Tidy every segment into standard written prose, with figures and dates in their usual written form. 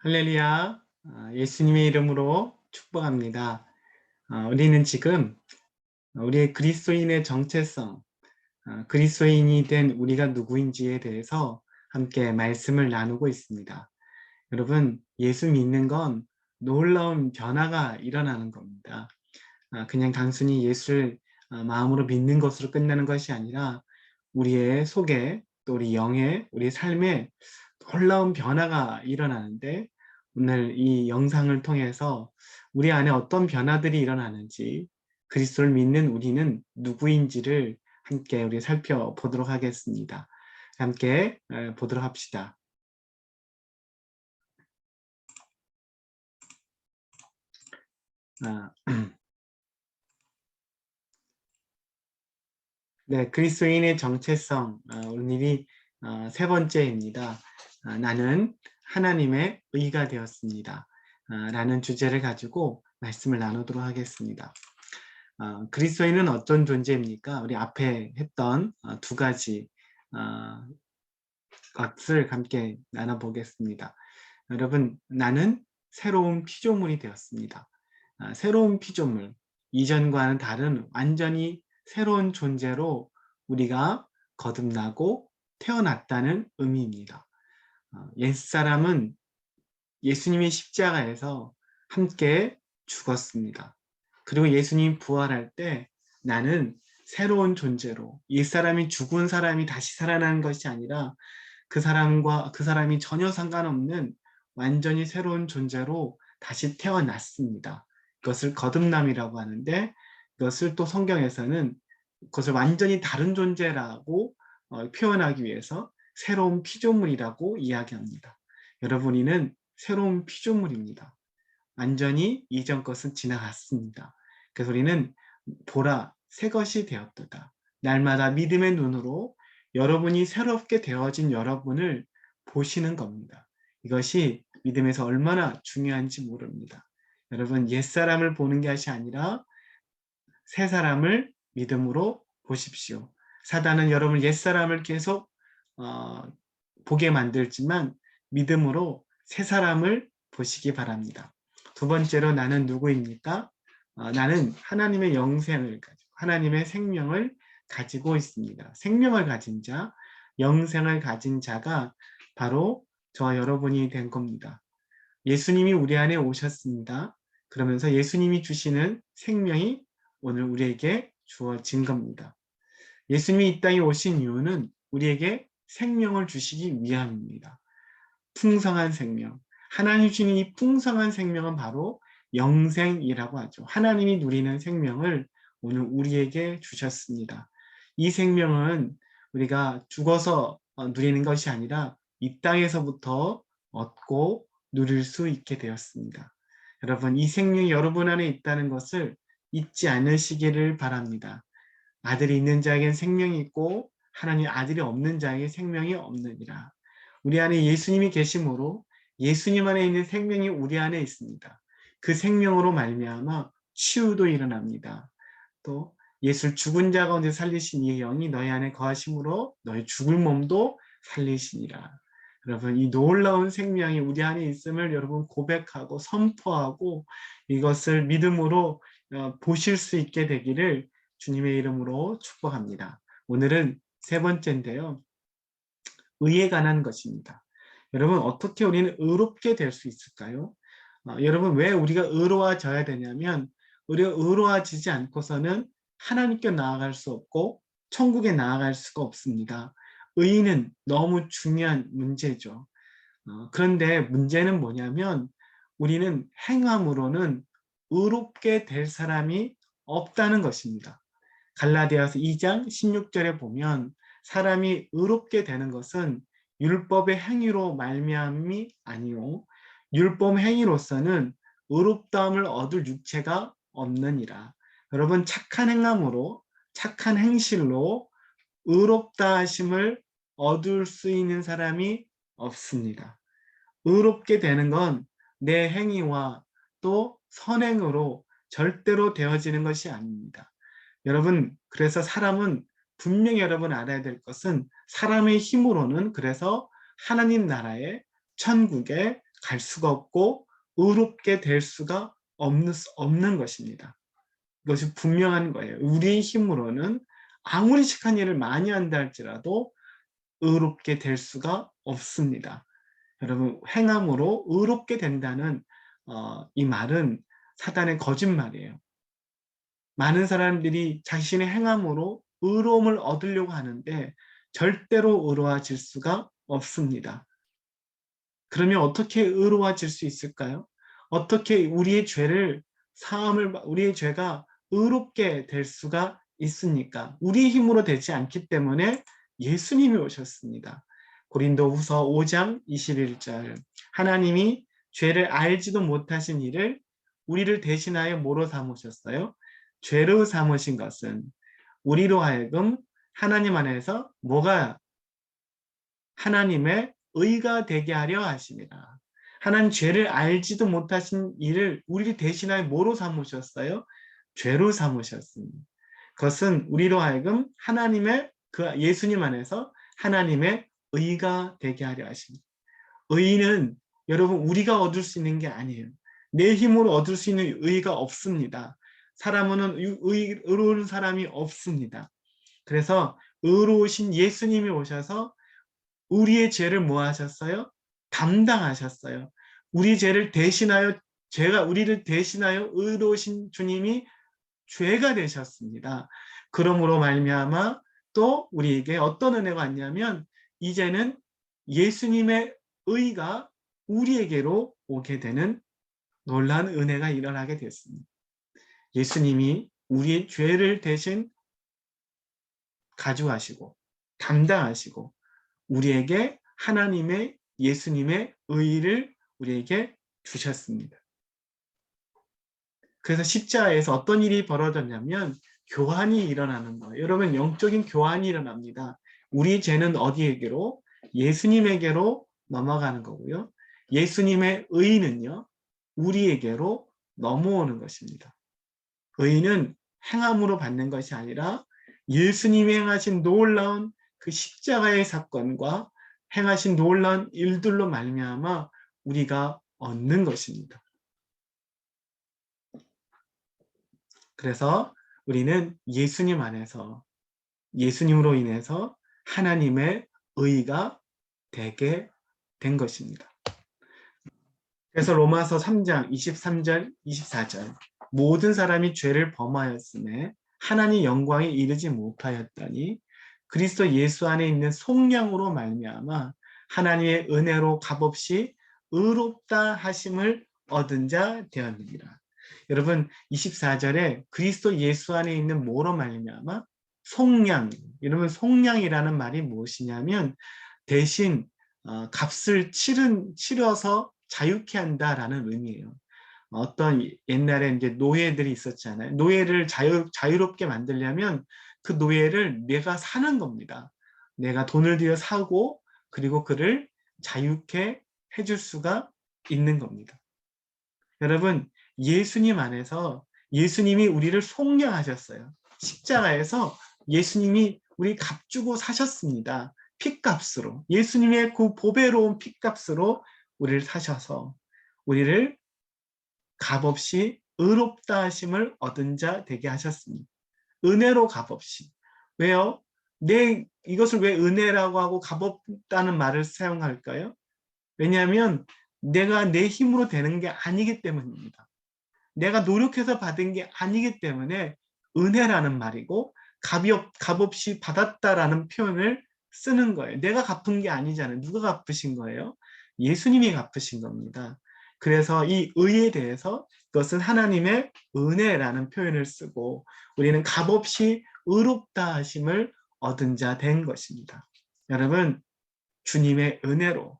할렐루야, 예수님의 이름으로 축복합니다. 우리는 지금 우리의 그리스도인의 정체성, 그리스도인이 된 우리가 누구인지에 대해서 함께 말씀을 나누고 있습니다. 여러분, 예수 믿는 건 놀라운 변화가 일어나는 겁니다. 그냥 단순히 예수를 마음으로 믿는 것으로 끝나는 것이 아니라 우리의 속에 또 우리 영에 우리 삶에 놀라운 변화가 일어나는데, 오늘 이 영상을 통해서 우리 안에 어떤 변화들이 일어나는지, 그리스도를 믿는 우리는 누구인지를 함께 우리 살펴보도록 하겠습니다. 함께 보도록 합시다. 아, 네, 그리스도인의 정체성, 오늘이 세 번째입니다. 나는 하나님의 의가 되었습니다. 라는 주제를 가지고 말씀을 나누도록 하겠습니다. 그리스도인은 어떤 존재입니까? 우리 앞에 했던 두 가지 것을 함께 나눠보겠습니다. 여러분, 나는 새로운 피조물이 되었습니다. 새로운 피조물, 이전과는 다른 완전히 새로운 존재로 우리가 거듭나고 태어났다는 의미입니다. 옛사람은 예수님의 십자가에서 함께 죽었습니다. 그리고 예수님 부활할 때 나는 새로운 존재로, 옛사람이 죽은 사람이 다시 살아나는 것이 아니라 그 사람이 전혀 상관없는 완전히 새로운 존재로 다시 태어났습니다. 이것을 거듭남이라고 하는데, 이것을 또 성경에서는 그것을 완전히 다른 존재라고 표현하기 위해서 새로운 피조물이라고 이야기합니다. 여러분이는 새로운 피조물입니다. 완전히 이전 것은 지나갔습니다. 그래서 우리는 보라, 새 것이 되었도다. 날마다 믿음의 눈으로 여러분이 새롭게 되어진 여러분을 보시는 겁니다. 이것이 믿음에서 얼마나 중요한지 모릅니다. 여러분, 옛사람을 보는 것이 아니라 새 사람을 믿음으로 보십시오. 사단은 여러분 옛사람을 계속 보게 만들지만 믿음으로 새 사람을 보시기 바랍니다. 두 번째로 나는 누구입니까? 나는 하나님의 영생을 가지고 하나님의 생명을 가지고 있습니다. 생명을 가진 자, 영생을 가진 자가 바로 저와 여러분이 된 겁니다. 예수님이 우리 안에 오셨습니다. 그러면서 예수님이 주시는 생명이 오늘 우리에게 주어진 겁니다. 예수님이 이 땅에 오신 이유는 우리에게 생명을 주시기 위함입니다. 풍성한 생명. 하나님 주신 이 풍성한 생명은 바로 영생이라고 하죠. 하나님이 누리는 생명을 오늘 우리에게 주셨습니다. 이 생명은 우리가 죽어서 누리는 것이 아니라 이 땅에서부터 얻고 누릴 수 있게 되었습니다. 여러분, 이 생명이 여러분 안에 있다는 것을 잊지 않으시기를 바랍니다. 아들이 있는 자에겐 생명이 있고 하나님 아들이 없는 자에게 생명이 없느니라. 우리 안에 예수님이 계심으로 예수님 안에 있는 생명이 우리 안에 있습니다. 그 생명으로 말미암아 치유도 일어납니다. 또 예수 죽은 자 가운데 살리신 이 영이 너희 안에 거하심으로 너희 죽을 몸도 살리시니라. 여러분, 이 놀라운 생명이 우리 안에 있음을 여러분 고백하고 선포하고 이것을 믿음으로 보실 수 있게 되기를 주님의 이름으로 축복합니다. 오늘은 세 번째인데요. 의에 관한 것입니다. 여러분, 어떻게 우리는 의롭게 될 수 있을까요? 여러분, 왜 우리가 의로워져야 되냐면 우리가 의로워지지 않고서는 하나님께 나아갈 수 없고 천국에 나아갈 수가 없습니다. 의는 너무 중요한 문제죠. 그런데 문제는 뭐냐면 우리는 행함으로는 의롭게 될 사람이 없다는 것입니다. 갈라디아서 2장 16절에 보면 사람이 의롭게 되는 것은 율법의 행위로 말미암이 아니요 율법 행위로서는 의롭다함을 얻을 육체가 없느니라. 여러분, 착한 행함으로 착한 행실로 의롭다 하심을 얻을 수 있는 사람이 없습니다. 의롭게 되는 건 내 행위와 또 선행으로 절대로 되어지는 것이 아닙니다. 여러분, 그래서 사람은 분명히 여러분 알아야 될 것은 사람의 힘으로는 그래서 하나님 나라의 천국에 갈 수가 없고 의롭게 될 수가 없는 것입니다. 이것이 분명한 거예요. 우리의 힘으로는 아무리 착한 일을 많이 한다 할지라도 의롭게 될 수가 없습니다. 여러분, 행함으로 의롭게 된다는 이 말은 사단의 거짓말이에요. 많은 사람들이 자신의 행함으로 의로움을 얻으려고 하는데 절대로 의로워질 수가 없습니다. 그러면 어떻게 의로워질 수 있을까요? 어떻게 우리의 죄가 의롭게 될 수가 있습니까? 우리의 힘으로 되지 않기 때문에 예수님이 오셨습니다. 고린도후서 5장 21절. 하나님이 죄를 알지도 못하신 이를 우리를 대신하여 뭐로 삼으셨어요? 죄로 삼으신 것은 우리로 하여금 하나님 안에서 뭐가 하나님의 의가 되게 하려 하십니다. 하나님 죄를 알지도 못하신 이를 우리를 대신하여 뭐로 삼으셨어요? 죄로 삼으셨습니다. 그것은 우리로 하여금 하나님의 그 예수님 안에서 하나님의 의가 되게 하려 하십니다. 의는 여러분 우리가 얻을 수 있는 게 아니에요. 내 힘으로 얻을 수 있는 의가 없습니다. 사람은 의로운 사람이 없습니다. 그래서 의로우신 예수님이 오셔서 우리의 죄를 뭐 하셨어요? 담당하셨어요. 우리 죄를 대신하여 우리를 대신하여 의로우신 주님이 죄가 되셨습니다. 그러므로 말미암아 또 우리에게 어떤 은혜가 왔냐면 이제는 예수님의 의가 우리에게로 오게 되는 놀라운 은혜가 일어나게 됐습니다. 예수님이 우리의 죄를 대신 가져가시고 담당하시고 우리에게 하나님의 예수님의 의를 우리에게 주셨습니다. 그래서 십자가에서 어떤 일이 벌어졌냐면 교환이 일어나는 거예요. 여러분 영적인 교환이 일어납니다. 우리 죄는 어디에게로? 예수님에게로 넘어가는 거고요. 예수님의 의는요. 우리에게로 넘어오는 것입니다. 의는 행함으로 받는 것이 아니라 예수님이 행하신 놀라운 그 십자가의 사건과 행하신 놀라운 일들로 말미암아 우리가 얻는 것입니다. 그래서 우리는 예수님 안에서 예수님으로 인해서 하나님의 의가 되게 된 것입니다. 그래서 로마서 3장 23절 24절 모든 사람이 죄를 범하였음에 하나님 영광에 이르지 못하였더니 그리스도 예수 안에 있는 속량으로 말미암아 하나님의 은혜로 값없이 의롭다 하심을 얻은 자 되었느니라. 여러분 24절에 그리스도 예수 안에 있는 뭐로 말미암아? 속량. 여러분 속량이라는 말이 무엇이냐면 대신 값을 치러서 자유케 한다라는 의미예요. 어떤 옛날에 이제 노예들이 있었잖아요. 노예를 자유롭게 만들려면 그 노예를 내가 사는 겁니다. 내가 돈을 들여 사고 그리고 그를 자유케 해줄 수가 있는 겁니다. 여러분 예수님 안에서 예수님이 우리를 속량하셨어요. 십자가에서 예수님이 우리 값주고 사셨습니다. 핏값으로 예수님의 그 보배로운 핏값으로 우리를 사셔서 우리를 값없이 의롭다 하심을 얻은 자 되게 하셨습니다. 은혜로 값없이. 왜요? 이것을 왜 은혜라고 하고 값없다는 말을 사용할까요? 왜냐하면 내가 내 힘으로 되는 게 아니기 때문입니다. 내가 노력해서 받은 게 아니기 때문에 은혜라는 말이고 값없이 받았다라는 표현을 쓰는 거예요. 내가 갚은 게 아니잖아요. 누가 갚으신 거예요? 예수님이 갚으신 겁니다. 그래서 이 의에 대해서 그것은 하나님의 은혜라는 표현을 쓰고 우리는 값없이 의롭다 하심을 얻은 자 된 것입니다. 여러분 주님의 은혜로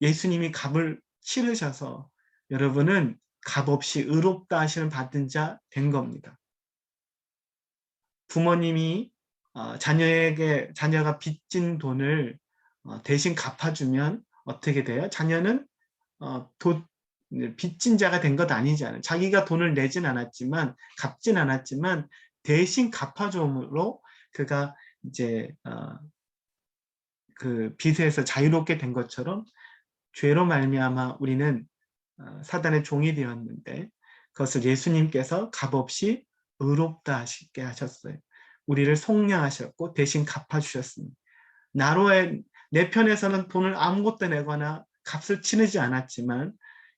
예수님이 값을 치르셔서 여러분은 값없이 의롭다 하심을 받은 자 된 겁니다. 부모님이 자녀가 빚진 돈을 대신 갚아주면 어떻게 돼요? 자녀는 빚진 자가 된 것 아니잖아요. 자기가 돈을 내진 않았지만 갚진 않았지만 대신 갚아줌으로 그가 이제 그 빚에서 자유롭게 된 것처럼 죄로 말미암아 우리는 사단의 종이 되었는데 그것을 예수님께서 값없이 의롭다 하시게 하셨어요. 우리를 속량하셨고 대신 갚아주셨습니다. 나로의 내 편에서는 돈을 아무것도 내거나 값을 치르지 않았지만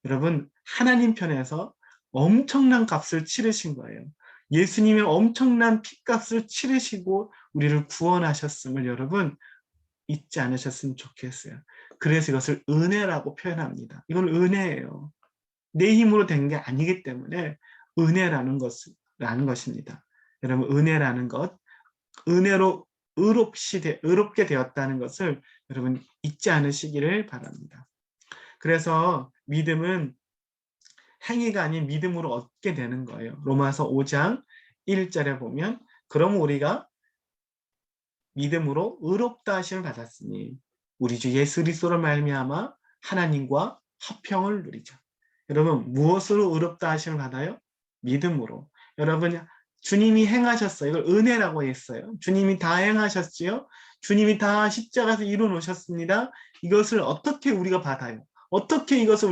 여러분 하나님 편에서 엄청난 값을 치르신 거예요. 예수님의 엄청난 피값을 치르시고 우리를 구원하셨음을 여러분 잊지 않으셨으면 좋겠어요. 그래서 이것을 은혜라고 표현합니다. 이건 은혜예요. 내 힘으로 된 게 아니기 때문에 은혜라는 것입니다. 여러분 은혜라는 것, 은혜로 의롭게 되었다는 것을 여러분 잊지 않으시기를 바랍니다. 그래서 믿음은 행위가 아닌 믿음으로 얻게 되는 거예요. 로마서 5장 1절에 보면 그럼 우리가 믿음으로 의롭다 하심을 받았으니 우리 주 예수 그리스도로 말미암아 하나님과 화평을 누리죠. 여러분 무엇으로 의롭다 하심을 받아요? 믿음으로. 여러분 주님이 행하셨어요. 이걸 은혜라고 했어요. 주님이 다 행하셨지요. 주님이 다 십자가에서 이루 놓으셨습니다. 이것을 어떻게 우리가 받아요? 어떻게 이것을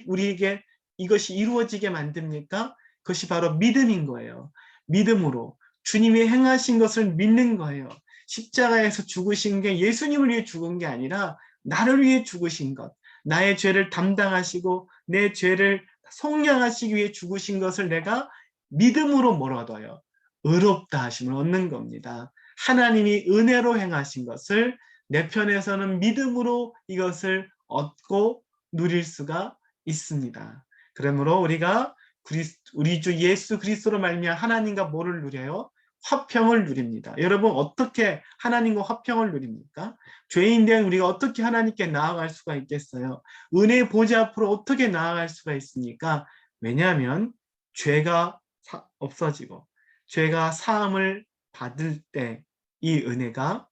우리에게 이것이 이루어지게 만듭니까? 그것이 바로 믿음인 거예요. 믿음으로 주님이 행하신 것을 믿는 거예요. 십자가에서 죽으신 게 예수님을 위해 죽은 게 아니라 나를 위해 죽으신 것. 나의 죄를 담당하시고 내 죄를 속량하시기 위해 죽으신 것을 내가 믿음으로 뭘 얻어요? 의롭다 하심을 얻는 겁니다. 하나님이 은혜로 행하신 것을 내 편에서는 믿음으로 이것을 얻고 누릴 수가 있습니다. 그러므로 우리가 우리 주 예수 그리스도로 말미암아 하나님과 뭐를 누려요? 화평을 누립니다. 여러분 어떻게 하나님과 화평을 누립니까? 죄인된 우리가 어떻게 하나님께 나아갈 수가 있겠어요? 은혜의 보좌 앞으로 어떻게 나아갈 수가 있습니까? 왜냐하면 죄가 없어지고 죄가 사함을 받을 때 이 은혜가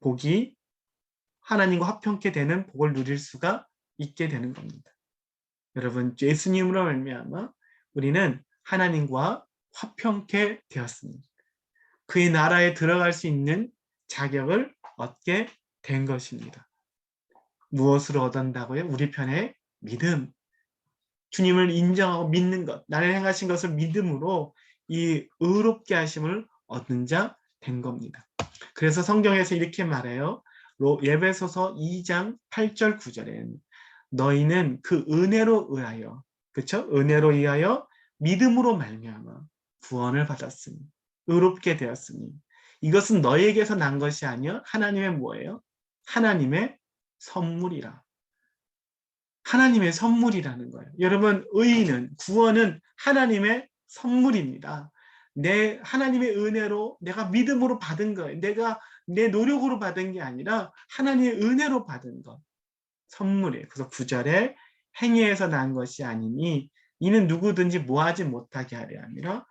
복이 하나님과 화평케 되는 복을 누릴 수가 있게 되는 겁니다. 여러분 예수님으로 말미암아 우리는 하나님과 화평케 되었습니다. 그의 나라에 들어갈 수 있는 자격을 얻게 된 것입니다. 무엇으로 얻었다고요? 우리 편의 믿음. 주님을 인정하고 믿는 것, 나를 행하신 것을 믿음으로 이 의롭게 하심을 얻는 자 된 겁니다. 그래서 성경에서 이렇게 말해요. 예배소서 2장 8절 9절에 너희는 그 은혜로 의하여, 그렇죠? 은혜로 의하여 믿음으로 말미암아 구원을 받았으니 의롭게 되었으니 이것은 너희에게서 난 것이 아니요 하나님의 뭐예요? 하나님의 선물이라. 하나님의 선물이라는 거예요. 여러분 의는 구원은 하나님의 선물입니다. 내 하나님의 은혜로 내가 믿음으로 받은 거예요. 내가 내 노력으로 받은 게 아니라 하나님의 은혜로 받은 것. 선물이에요. 그래서 9절에 행위에서 난 것이 아니니 이는 누구든지 뭐하지 못하게 하려 함이라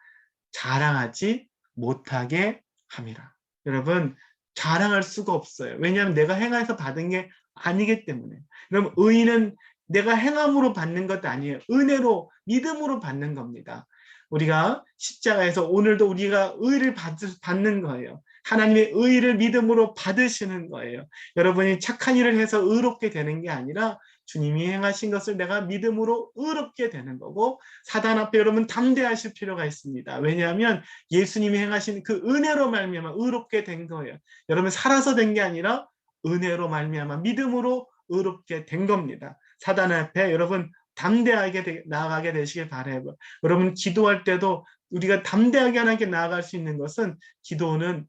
자랑하지 못하게 함이라. 여러분 자랑할 수가 없어요. 왜냐하면 내가 행해서 받은 게 아니기 때문에. 그럼 의는 내가 행함으로 받는 것도 아니에요. 은혜로 믿음으로 받는 겁니다. 우리가 십자가에서 오늘도 우리가 의를 받는 거예요. 하나님의 의를 믿음으로 받으시는 거예요. 여러분이 착한 일을 해서 의롭게 되는 게 아니라 주님이 행하신 것을 내가 믿음으로 의롭게 되는 거고 사단 앞에 여러분 담대하실 필요가 있습니다. 왜냐하면 예수님이 행하신 그 은혜로 말미암아 의롭게 된 거예요. 여러분 살아서 된 게 아니라 은혜로 말미암아 믿음으로 의롭게 된 겁니다. 사단 앞에 여러분 담대하게 나아가게 되시길 바라요. 여러분 기도할 때도 우리가 담대하게 하나님께 나아갈 수 있는 것은 기도는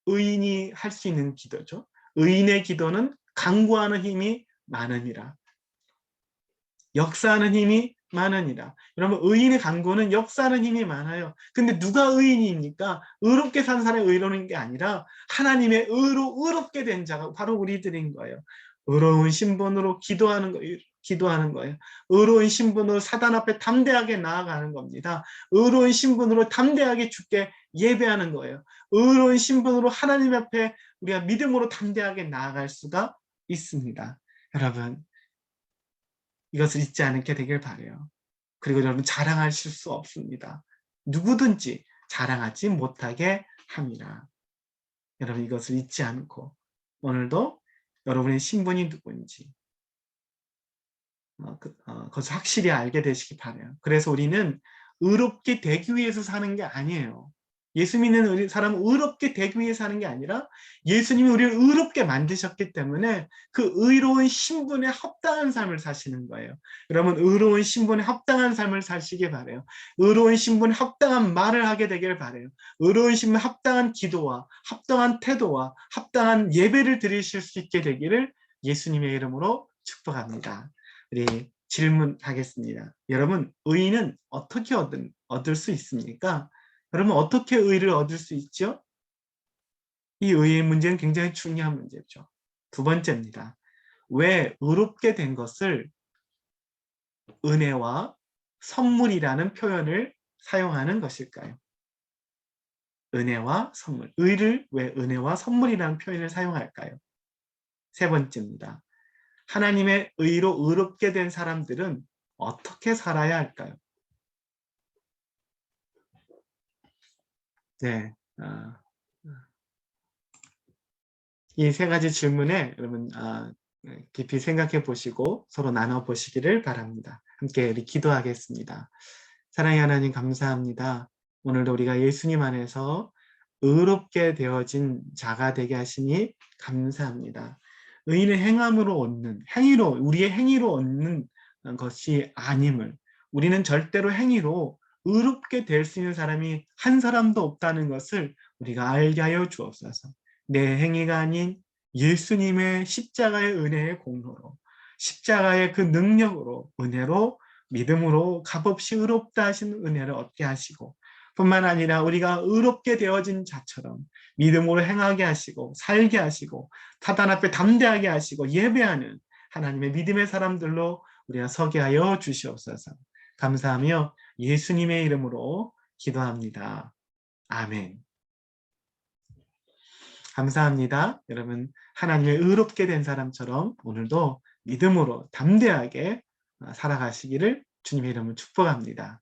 의인이 할 수 있는 기도죠. 의인의 기도는 강구하는 힘이 많으니라. 역사하는 힘이 많으니라. 여러분 의인의 강구는 역사하는 힘이 많아요. 근데 누가 의인입니까? 의롭게 사는 사람이 의로운 게 아니라 하나님의 의로 의롭게 된 자가 바로 우리들인 거예요. 의로운 신분으로 기도하는 거예요. 의로운 신분으로 사단 앞에 담대하게 나아가는 겁니다. 의로운 신분으로 담대하게 주께 예배하는 거예요. 의로운 신분으로 하나님 앞에 우리가 믿음으로 담대하게 나아갈 수가 있습니다. 여러분 이것을 잊지 않게 되길 바라요. 그리고 여러분 자랑하실 수 없습니다. 누구든지 자랑하지 못하게 함이라. 여러분 이것을 잊지 않고 오늘도 여러분의 신분이 누구인지 그것을 확실히 알게 되시기 바라요. 그래서 우리는 의롭게 되기 위해서 사는 게 아니에요. 예수 믿는 사람은 의롭게 되기 위해서 사는 게 아니라 예수님이 우리를 의롭게 만드셨기 때문에 그 의로운 신분에 합당한 삶을 사시는 거예요. 여러분, 의로운 신분에 합당한 삶을 사시길 바라요. 의로운 신분에 합당한 말을 하게 되길 바라요. 의로운 신분에 합당한 기도와 합당한 태도와 합당한 예배를 드리실 수 있게 되기를 예수님의 이름으로 축복합니다. 우리 질문하겠습니다. 여러분, 의는 어떻게 얻을 수 있습니까? 여러분, 어떻게 의를 얻을 수 있죠? 이 의의 문제는 굉장히 중요한 문제죠. 두 번째입니다. 왜 의롭게 된 것을 은혜와 선물이라는 표현을 사용하는 것일까요? 은혜와 선물. 의를 왜 은혜와 선물이라는 표현을 사용할까요? 세 번째입니다. 하나님의 의로 의롭게 된 사람들은 어떻게 살아야 할까요? 네. 이 세 가지 질문에 여러분 깊이 생각해 보시고 서로 나눠 보시기를 바랍니다. 함께 우리 기도하겠습니다. 사랑의 하나님 감사합니다. 오늘도 우리가 예수님 안에서 의롭게 되어진 자가 되게 하시니 감사합니다. 의인은 행함으로 얻는, 행위로, 우리의 행위로 얻는 것이 아님을, 우리는 절대로 행위로 의롭게 될 수 있는 사람이 한 사람도 없다는 것을 우리가 알게 하여 주옵소서. 내 행위가 아닌 예수님의 십자가의 은혜의 공로로, 십자가의 그 능력으로, 은혜로, 믿음으로 값없이 의롭다 하신 은혜를 얻게 하시고, 뿐만 아니라 우리가 의롭게 되어진 자처럼 믿음으로 행하게 하시고 살게 하시고 타단 앞에 담대하게 하시고 예배하는 하나님의 믿음의 사람들로 우리가 서게 하여 주시옵소서. 감사하며 예수님의 이름으로 기도합니다. 아멘. 감사합니다. 여러분, 하나님의 의롭게 된 사람처럼 오늘도 믿음으로 담대하게 살아가시기를 주님의 이름으로 축복합니다.